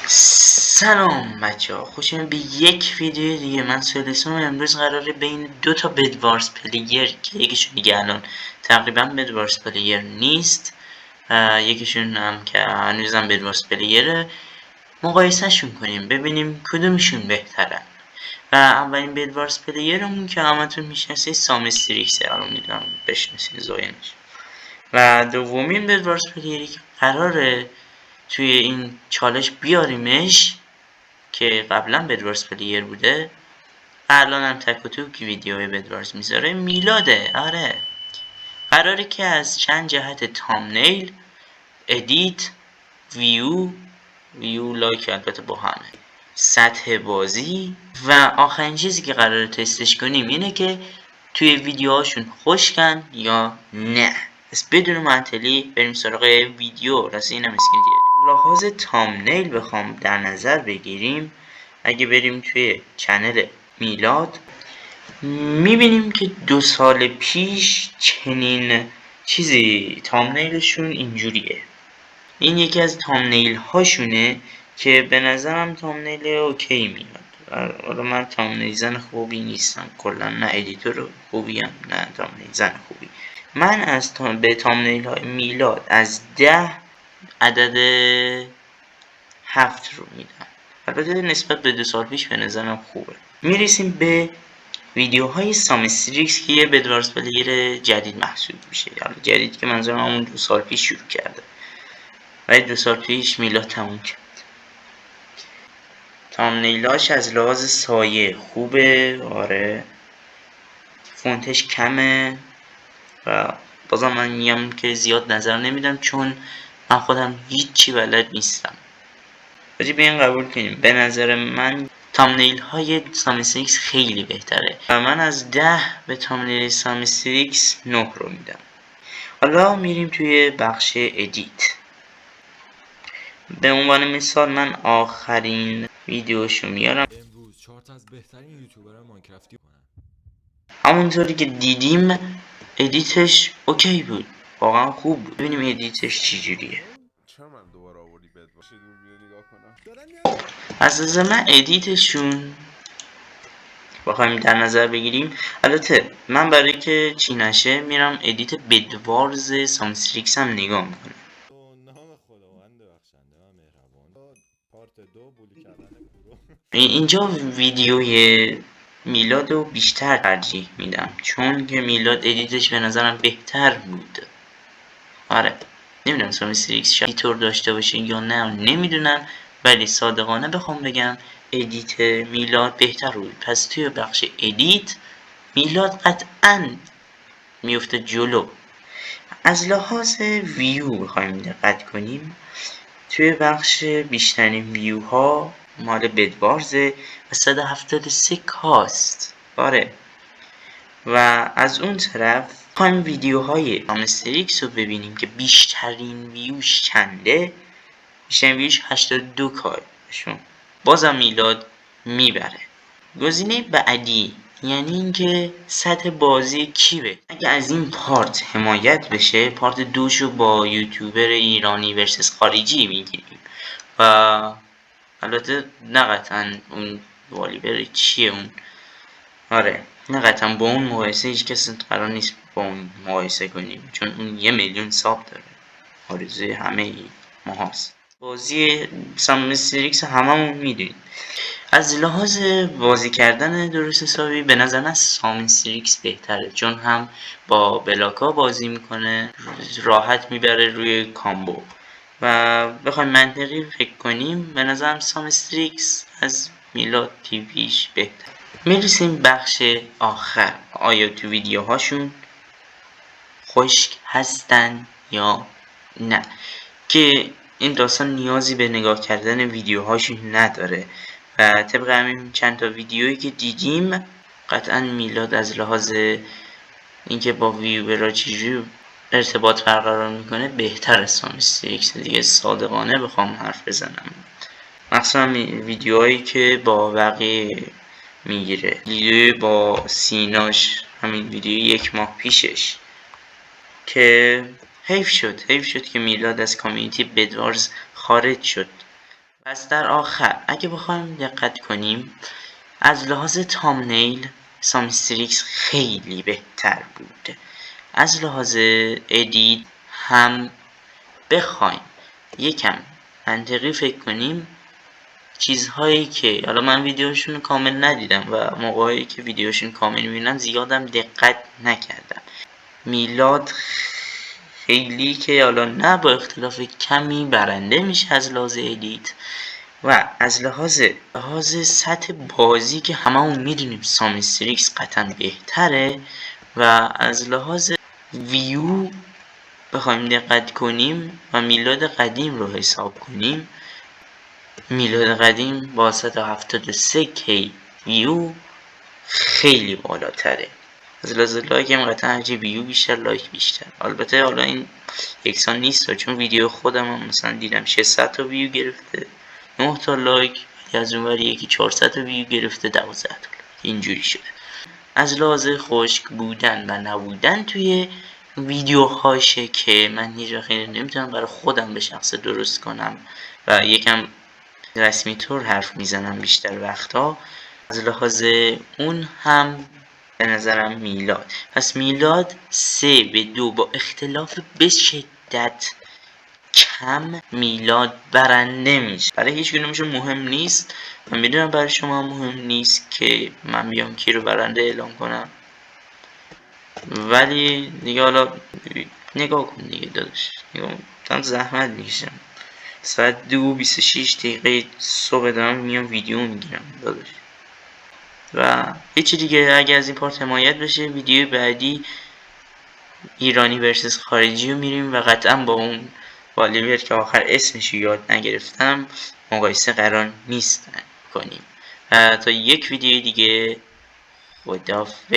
سلام بچه ها، خوش به یک ویدیو دیگه. من سولیسم امروز قراره بین دو تا بدوارز پلیر که یکیشون دیگه الان تقریبا بدوارز پلیر نیست، یکیشون هم که هنوزم بدوارز پلیره، مقایسهشون کنیم ببینیم کدومشون بهترن. و اولین بدوارز پلیرمون که همتون میشناسید سامستریکسه، الان میدونم بشناسید زاینش. و دومین بدوارز پلیری که قراره توی این چالش بیاریمش که قبلا بدوارز پلیر بوده، الان هم تک و توک ویدیو بدوارز میذاره، میلاده. آره، قراره که از چند جهت تامنیل، ادیت، ویو لایک البته با همه، سطح بازی و آخرین چیزی که قراره تستش کنیم اینه که توی ویدیوهاشون خوشکن یا نه. پس بدون معطلی بریم سراغ ویدیو. راستی اینم اسکین دیگه. لحاظ تامنیل بخوام در نظر بگیریم، اگه بریم توی چنل میلاد میبینیم که 2 سال پیش چنین چیزی تامنیلشون اینجوریه. این یکی از تامنیل هاشونه که به نظرم تامنیل اوکی میاد. حالا من تامنیل زن خوبی نیستم کلا، نه ادیتور خوبیم نه تامنیل زن خوبی. من به تامنیل های میلاد از 10 عدد 7 رو میدم. البته نسبت به 2 سال پیش به نظرم خوبه. میرسیم به ویدیوهای سامستریکس که یه بدوارز پلیر جدید محسوب میشه. یعنی جدید که منظورم همون 2 سال پیش شروع کرده، ولی 2 سال پیش میلاد تموم کرد. تامنیلاش از لحاظ سایه خوبه، آره، فونتش کمه و بازم من میگم که زیاد نظر نمیدم چون من خودم هیچی بلد نیستم. ولی بیاین قبول کنیم به نظر من تامنیل های سامستریکس خیلی بهتره و من از 10 به تامنیل سامستریکس 9 رو میدم. حالا میریم توی بخش ادیت. به عنوان مثال من آخرین ویدیوشو میارم. امروز 4 تا از بهترین یوتیوبرها ماینکرافتی کنن. همونطوری که دیدیم ادیتش اوکی بود، واقعا خوب بود. ببینیم ادیتش چجوریه. چرا من دوباره آوردی بد باشید ویدیو نگاه کنم؟ از نظر من ادیتشون بخوایم در نظر بگیریم، البته من برای که چی نشه میرم ادیت بدوارز سامستریکس هم نگاه میکنم. نام خداوند بخشنده و مهربان. پارت 2 بولی کردن گروه. اینجا ویدیوی میلاد رو بیشتر ترجیح میدم چون که میلاد ادیتش به نظرم بهتر بود. آره، نمیدونم سامستریکس شاید ادیتور داشته باشه یا نه نمیدونم، ولی صادقانه بخوام بگم ادیت میلاد بهتر بود. پس توی بخش ادیت میلاد قطعاً میفته جلو. از لحاظ ویو بخوایم دقت کنیم، توی بخش بیشترین ویو ها مال بدوارزه و 173 کاست. آره، و از اون طرف بخوایم ویدیوهای سامستریکس رو ببینیم که بیشترین ویوش چنده. بیشترین ویوش 82 کارشون، بازم میلاد میبره. گزینه بعدی یعنی اینکه سطح بازی کیه. اگه از این پارت حمایت بشه، پارت دوشو با یوتیوبر ایرانی ورسس خارجی میگیریم و البته نه قطعا اون والیبر چیه اون، آره نه قطعا با اون مقایسه هیچ کس قرار نیست با اون مقایسه کنیم چون اون 1,000,000 ساب داره، آرزوی همه ما هست. بازی سامستریکس هممون میدونیم. از لحاظ بازی کردن درست حسابی به نظر من سامستریکس بهتره چون هم با بلاکا بازی میکنه، راحت میبره روی کامبو و بخوایم منطقی فکر کنیم به نظرم سامستریکس از میلاد تیویش بهتر. میرسیم بخش آخر، آیا تو ویدیوهاشون خشک هستن یا نه، که این داستان نیازی به نگاه کردن ویدیوهاشون نداره و طبق همین چند تا ویدیویی که دیدیم قطعا میلاد از لحاظ اینکه با ویورا چجوری ارتباط برقرار میکنه بهتر از سامستریکس دیگه، صادقانه بخوام حرف بزنم. مخصوصا ویدیوهایی که با بقیه میگیره، ویدیوی با سیناش، همین ویدیو 1 ماه پیشش که حیف شد که میلاد از کامیونیتی بدوارز خارج شد پس در آخر اگه بخوایم دقت کنیم از لحاظ تامنیل سامیستریکس خیلی بهتر بود. از لحاظ ادیت هم بخوایم یکم منطقی فکر کنیم، چیزهایی که حالا من ویدیوشون کامل ندیدم و موقعی که ویدیوشون کامل میبینم زیادم دقت نکردم. میلاد خیلی که حالا نه با اختلاف کمی برنده میشه از لحاظ ادیت و از لحاظ سطح بازی که هممون میدونیم سامیستریکس قطعا بهتره و از لحاظ ویو بخوایم دقت کنیم و میلاد قدیم رو حساب کنیم، میلاد قدیم با 173k ویو خیلی بالاتره. از لحاظ لایک هم قطعا هرچی ویو بیشتر لایک بیشتر. البته حالا این یکسان نیست چون ویدیو خودم هم مثلا دیدم 600 تا ویو گرفته 9 تا لایک، از اون ور یکی 400 تا ویو گرفته 12 تا لایک، اینجوری شده. از لحاظ خشک بودن و نبودن توی ویدیوهاشه که من هیچ وقت نمیتونم برای خودم به شخص درست کنم و یکم رسمی طور حرف میزنم بیشتر وقتا. از لحاظ اون هم به نظرم میلاد، پس میلاد 3-2 با اختلاف به شدت کم میلاد برنده میشه. برای هیچ کدومشون مهم نیست، من میدونم برای شما مهم نیست که من بیام کی رو برنده اعلام کنم، ولی دیگه حالا نگاه کن دیگه داداش، نگاه کن زحمت میکشم ساعت 2:26 صبح دارم میام ویدیو میگیرم داداش. و هیچی دیگه، اگه از این پارت حمایت بشه ویدیو بعدی ایرانی ورسس خارجی رو میریم و قطعا با اون والیور که آخر اسمش یاد نگرفتم مقایسه قرار نیست کنیم. تا یک ویدیو دیگه، خداحافظ.